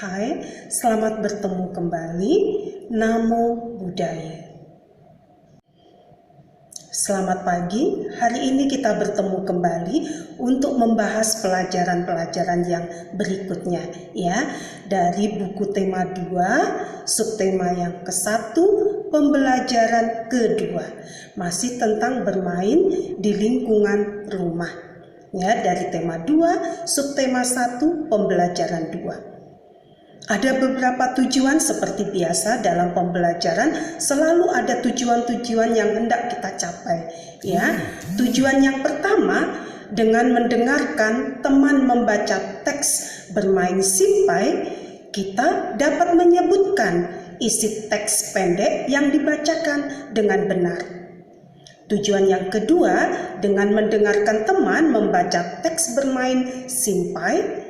Hai, selamat bertemu kembali. Namo Buddhaya. Selamat pagi, hari ini kita bertemu kembali untuk membahas pelajaran-pelajaran yang berikutnya ya. Dari buku tema 2, subtema yang ke-1, pembelajaran kedua. Masih tentang bermain di lingkungan rumah. Ya, dari tema 2, subtema 1, pembelajaran 2. Ada beberapa tujuan seperti biasa dalam pembelajaran, selalu ada tujuan-tujuan yang hendak kita capai ya. Tujuan yang pertama, dengan mendengarkan teman membaca teks bermain simpai, kita dapat menyebutkan isi teks pendek yang dibacakan dengan benar. Tujuan yang kedua, dengan mendengarkan teman membaca teks bermain simpai,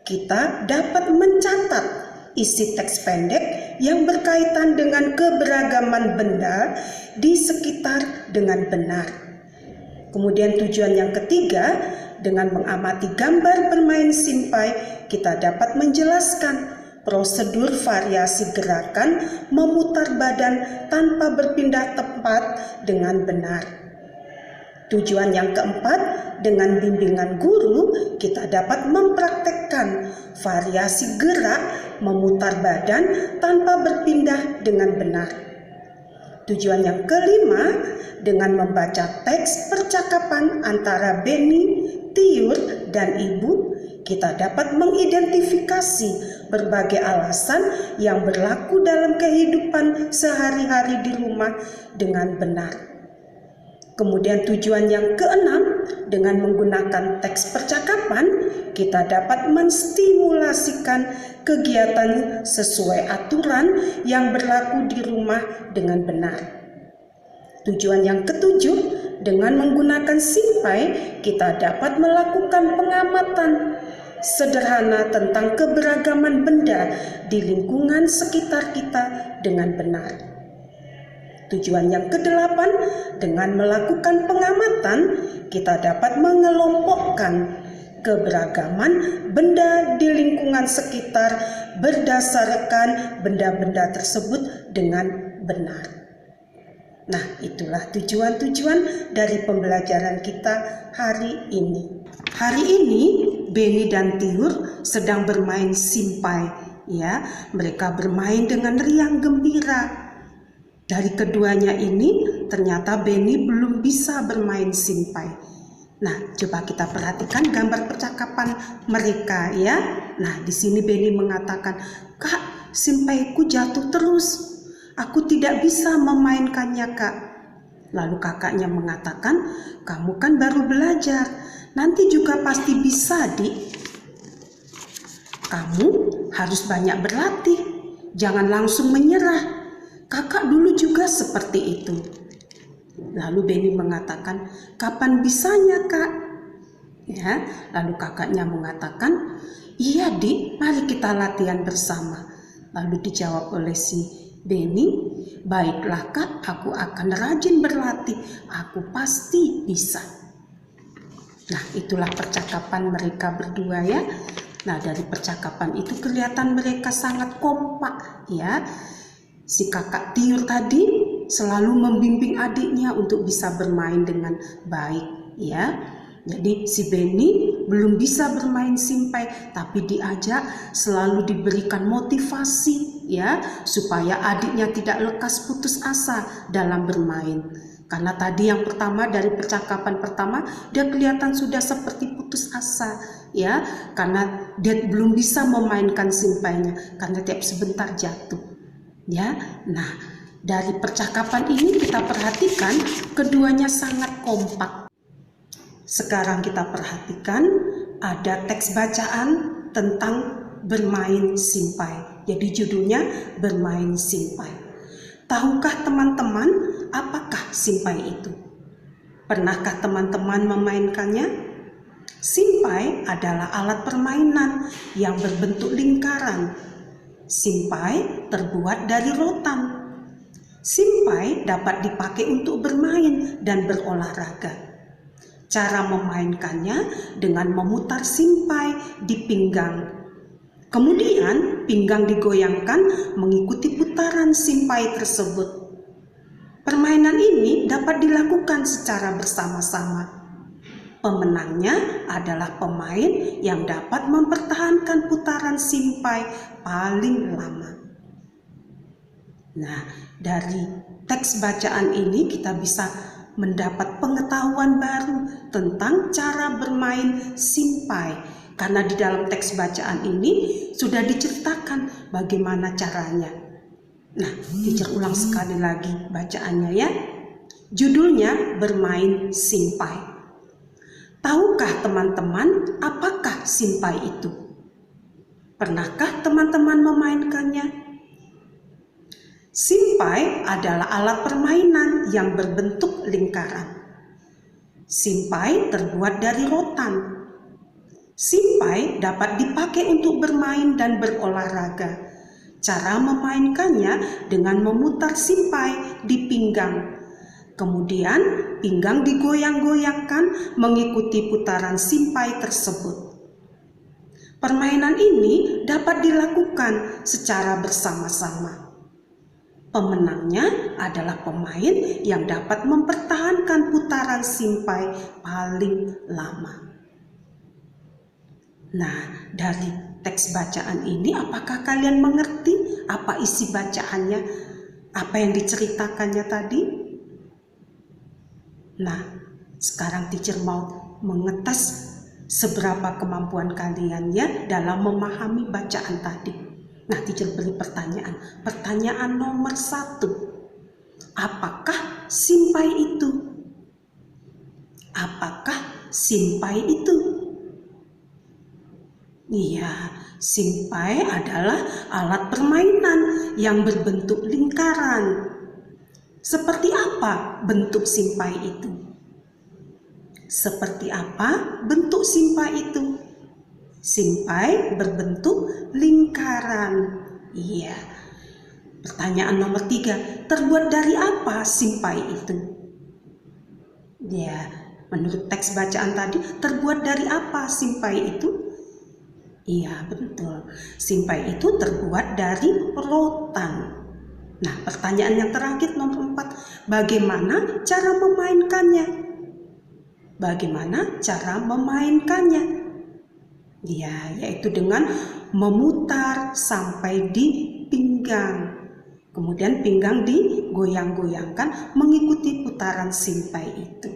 kita dapat mencatat isi teks pendek yang berkaitan dengan keberagaman benda di sekitar dengan benar. Kemudian tujuan yang ketiga, dengan mengamati gambar bermain simpai, kita dapat menjelaskan prosedur variasi gerakan memutar badan tanpa berpindah tempat dengan benar. Tujuan yang keempat, dengan bimbingan guru, kita dapat mempraktekkan variasi gerak memutar badan tanpa berpindah dengan benar. Tujuan yang kelima, dengan membaca teks percakapan antara Beni, Tiur, dan Ibu, kita dapat mengidentifikasi berbagai alasan yang berlaku dalam kehidupan sehari-hari di rumah dengan benar. Kemudian tujuan yang keenam, dengan menggunakan teks percakapan, kita dapat menstimulasikan kegiatan sesuai aturan yang berlaku di rumah dengan benar. Tujuan yang ketujuh, dengan menggunakan simpai, kita dapat melakukan pengamatan sederhana tentang keberagaman benda di lingkungan sekitar kita dengan benar. Tujuan yang kedelapan, dengan melakukan pengamatan, kita dapat mengelompokkan keberagaman benda di lingkungan sekitar berdasarkan benda-benda tersebut dengan benar. Nah, itulah tujuan-tujuan dari pembelajaran kita hari ini. Hari ini, Beni dan Tiur sedang bermain simpai, ya. Mereka bermain dengan riang gembira. Dari keduanya ini, ternyata Beni belum bisa bermain simpai. Nah, coba kita perhatikan gambar percakapan mereka ya. Nah, di sini Beni mengatakan, "Kak, simpaiku jatuh terus. Aku tidak bisa memainkannya, Kak." Lalu kakaknya mengatakan, "Kamu kan baru belajar. Nanti juga pasti bisa, Dik. Kamu harus banyak berlatih. Jangan langsung menyerah. Kakak dulu juga seperti itu." Lalu Beni mengatakan, "Kapan bisanya, Kak?" Ya, lalu kakaknya mengatakan, "Iya, Dik, mari kita latihan bersama." Lalu dijawab oleh si Beni, "Baiklah, Kak, aku akan rajin berlatih. Aku pasti bisa." Nah, itulah percakapan mereka berdua ya. Nah, dari percakapan itu kelihatan mereka sangat kompak ya. Si kakak Tiur tadi selalu membimbing adiknya untuk bisa bermain dengan baik ya. Jadi si Beni belum bisa bermain simpai, tapi diajak, selalu diberikan motivasi ya, supaya adiknya tidak lekas putus asa dalam bermain. Karena tadi yang pertama, dari percakapan pertama, dia kelihatan sudah seperti putus asa ya, karena dia belum bisa memainkan simpainya karena tiap sebentar jatuh. Ya, nah dari percakapan ini kita perhatikan keduanya sangat kompak. Sekarang kita perhatikan ada teks bacaan tentang bermain simpai. Jadi judulnya bermain simpai. Tahukah teman-teman apakah simpai itu? Pernahkah teman-teman memainkannya? Simpai adalah alat permainan yang berbentuk lingkaran. Simpai terbuat dari rotan. Simpai dapat dipakai untuk bermain dan berolahraga. Cara memainkannya dengan memutar simpai di pinggang Kemudian pinggang digoyangkan mengikuti putaran simpai tersebut. Permainan ini dapat dilakukan secara bersama-sama. Pemenangnya adalah pemain yang dapat mempertahankan putaran simpai paling lama. Nah, dari teks bacaan ini kita bisa mendapat pengetahuan baru tentang cara bermain simpai. Karena di dalam teks bacaan ini sudah diceritakan bagaimana caranya. Nah, teacher ulang sekali lagi bacaannya ya. Judulnya bermain simpai. Tahukah teman-teman apakah simpai itu? Pernahkah teman-teman memainkannya? Simpai adalah alat permainan yang berbentuk lingkaran. Simpai terbuat dari rotan. Simpai dapat dipakai untuk bermain dan berolahraga. Cara memainkannya dengan memutar simpai di pinggang. Kemudian pinggang digoyang-goyangkan mengikuti putaran simpai tersebut. Permainan ini dapat dilakukan secara bersama-sama. Pemenangnya adalah pemain yang dapat mempertahankan putaran simpai paling lama. Nah, dari teks bacaan ini apakah kalian mengerti apa isi bacaannya? Apa yang diceritakannya tadi? Nah, sekarang teacher mau mengetes seberapa kemampuan kalian ya dalam memahami bacaan tadi. Nah, teacher beri pertanyaan. Pertanyaan nomor 1. Apakah simpai itu? Apakah simpai itu? Iya, simpai adalah alat permainan yang berbentuk lingkaran. Seperti apa bentuk simpai itu? Seperti apa bentuk simpai itu? Simpai berbentuk lingkaran. Iya. Pertanyaan nomor 3, terbuat dari apa simpai itu? Ya, menurut teks bacaan tadi, terbuat dari apa simpai itu? Iya, betul. Simpai itu terbuat dari rotan. Nah, pertanyaan yang terakhir nomor 4, bagaimana cara memainkannya? Bagaimana cara memainkannya? Ya, yaitu dengan memutar sampai di pinggang. Kemudian pinggang digoyang-goyangkan mengikuti putaran simpai itu.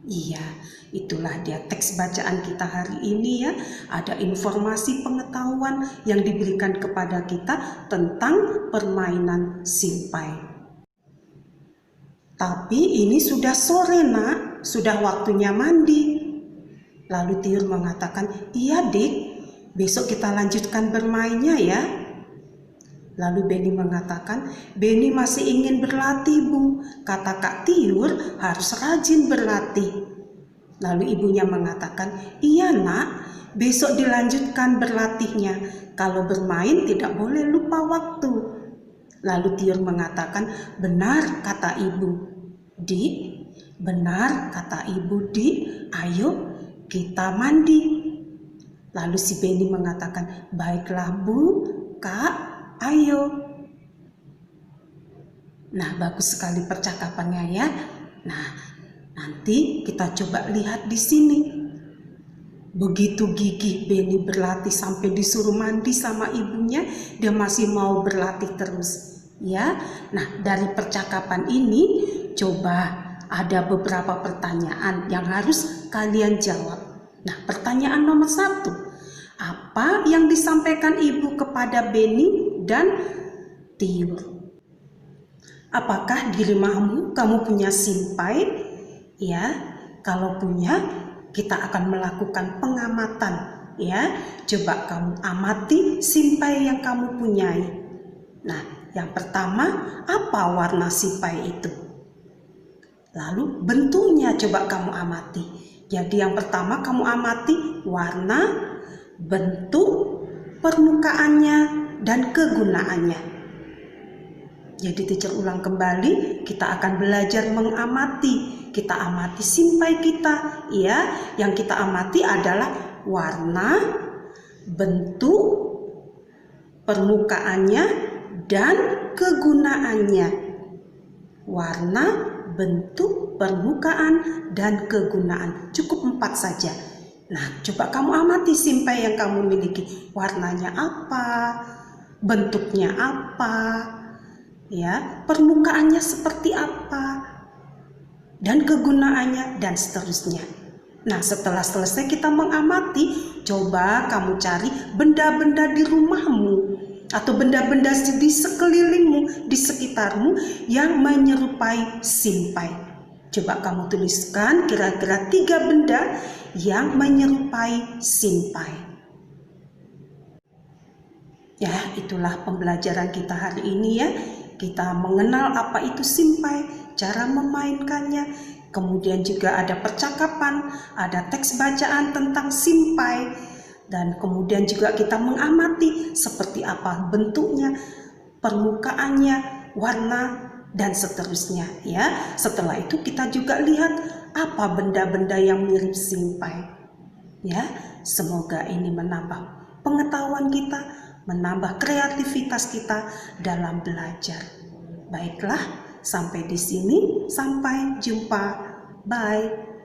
Iya, itulah dia teks bacaan kita hari ini ya. Ada informasi pengetahuan yang diberikan kepada kita tentang permainan simpai. Tapi ini sudah sore nak, sudah waktunya mandi. Lalu Tiur mengatakan, iya dik, besok kita lanjutkan bermainnya ya. Lalu Beni mengatakan, Beni masih ingin berlatih bu, kata Kak Tiur harus rajin berlatih. Lalu ibunya mengatakan, iya nak, besok dilanjutkan berlatihnya, kalau bermain tidak boleh lupa waktu. Lalu Tiur mengatakan, benar kata ibu. Dik, benar kata ibu dik, ayo kita mandi. Lalu si Beni mengatakan, baiklah bu, kak, ayo. Nah, bagus sekali percakapannya ya. Nah, nanti kita coba lihat di sini. Begitu gigih Beni berlatih sampai disuruh mandi sama ibunya, dia masih mau berlatih terus. Ya, nah dari percakapan ini coba ada beberapa pertanyaan yang harus kalian jawab. Nah, pertanyaan nomor 1, apa yang disampaikan ibu kepada Beni dan Tiur? Apakah di rumahmu kamu punya simpai? Ya, kalau punya, kita akan melakukan pengamatan. Ya, coba kamu amati simpai yang kamu punyai. Nah, yang pertama, apa warna simpai itu? Lalu bentuknya coba kamu amati. Jadi yang pertama kamu amati warna, bentuk, permukaannya, dan kegunaannya. Jadi teacher ulang kembali, kita akan belajar mengamati. Kita amati simpai kita, ya. Yang kita amati adalah warna, bentuk, permukaannya, dan kegunaannya. Warna, bentuk, permukaan, dan kegunaan. Cukup 4 saja. Nah, coba kamu amati simpai yang kamu miliki. Warnanya apa? Bentuknya apa? Ya, permukaannya seperti apa? Dan kegunaannya, dan seterusnya. Nah, setelah selesai kita mengamati, coba kamu cari benda-benda di rumahmu atau benda-benda di sekelilingmu, di sekitarmu yang menyerupai simpai. Coba kamu tuliskan kira-kira 3 benda yang menyerupai simpai. Ya, itulah pembelajaran kita hari ini ya. Kita mengenal apa itu simpai, cara memainkannya, kemudian juga ada percakapan, ada teks bacaan tentang simpai, dan kemudian juga kita mengamati seperti apa bentuknya, permukaannya, warna, dan seterusnya ya. Setelah itu kita juga lihat apa benda-benda yang mirip simpai. Ya, semoga ini menambah pengetahuan kita, menambah kreativitas kita dalam belajar. Baiklah, sampai di sini, sampai jumpa. Bye.